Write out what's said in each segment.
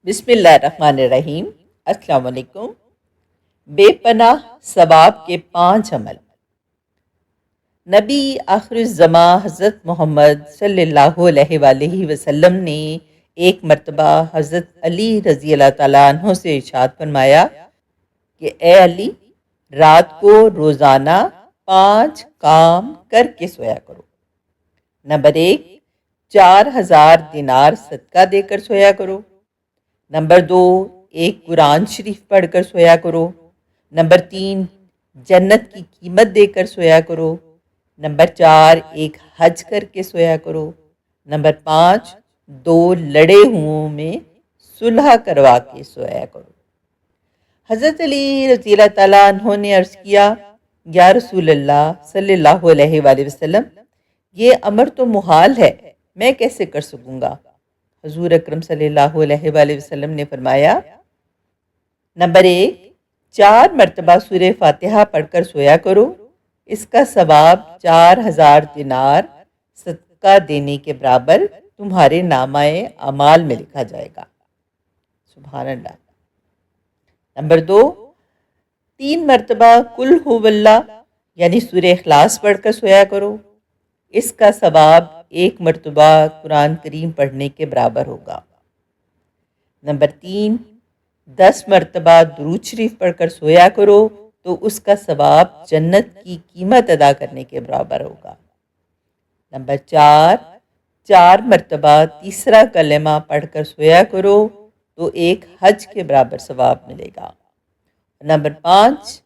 بسم اللہ الرحمن الرحیم۔ السلام علیکم۔ بے پناہ ثواب کے 5 عمل۔ نبی آخر الزماں حضرت محمد صلی اللہ علیہ وآلہ وسلم نے ایک مرتبہ حضرت علی رضی اللہ تعالیٰ عنہ سے ارشاد فرمایا کہ اے علی، رات کو روزانہ 5 کام کر کے سویا کرو۔ نمبر 1، 4000 دینار صدقہ دے کر سویا کرو۔ نمبر 2، ایک قرآن شریف پڑھ کر سویا کرو۔ نمبر 3، جنت کی قیمت دے کر سویا کرو۔ نمبر 4، ایک حج کر کے سویا کرو۔ نمبر 5، 2 لڑے ہوں میں صلح کروا کے سویا کرو۔ حضرت علی رضی اللہ تعالیٰ عنہ نے عرض کیا، یا رسول اللہ صلی اللہ علیہ وآلہ وسلم، یہ امر تو محال ہے، میں کیسے کر سکوں گا؟ حضور اکرم صلی اللہ علیہ وآلہ وسلم نے فرمایا، نمبر 1، 4 مرتبہ سورہ فاتحہ پڑھ کر سویا کرو، اس کا ثواب 4000 دینار صدقہ دینے کے برابر تمہارے نامہ اعمال میں لکھا جائے گا۔ سبحان اللہ۔ نمبر 2، 3 مرتبہ قل ھو اللہ یعنی سورہ اخلاص پڑھ کر سویا کرو، اس کا ثواب 1 مرتبہ قرآن کریم پڑھنے کے برابر ہوگا۔ نمبر 3، 10 مرتبہ درود شریف پڑھ کر سویا کرو تو اس کا ثواب جنت کی قیمت ادا کرنے کے برابر ہوگا۔ نمبر 4، 4 مرتبہ تیسرا کلمہ پڑھ کر سویا کرو تو ایک حج کے برابر ثواب ملے گا۔ نمبر 5،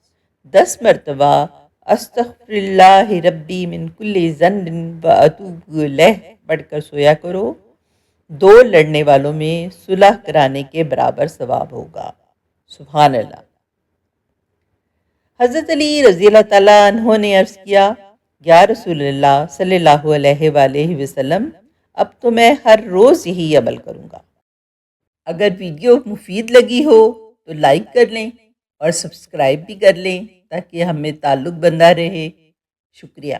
10 مرتبہ استغفر اللہ ربی من کل ذنب واتوب الیہ پڑھ کر سویا کرو، 2 لڑنے والوں میں صلح کرانے کے برابر ثواب ہوگا۔ سبحان اللہ۔ حضرت علی رضی اللہ تعالیٰ عنہ نے عرض کیا، یا رسول اللہ صلی اللہ علیہ وآلہ وسلم، اب تو میں ہر روز یہی عمل کروں گا۔ اگر ویڈیو مفید لگی ہو تو لائک کر لیں اور سبسکرائب بھی کر لیں تاکہ ہمیں تعلق بندہ رہے۔ شکریہ۔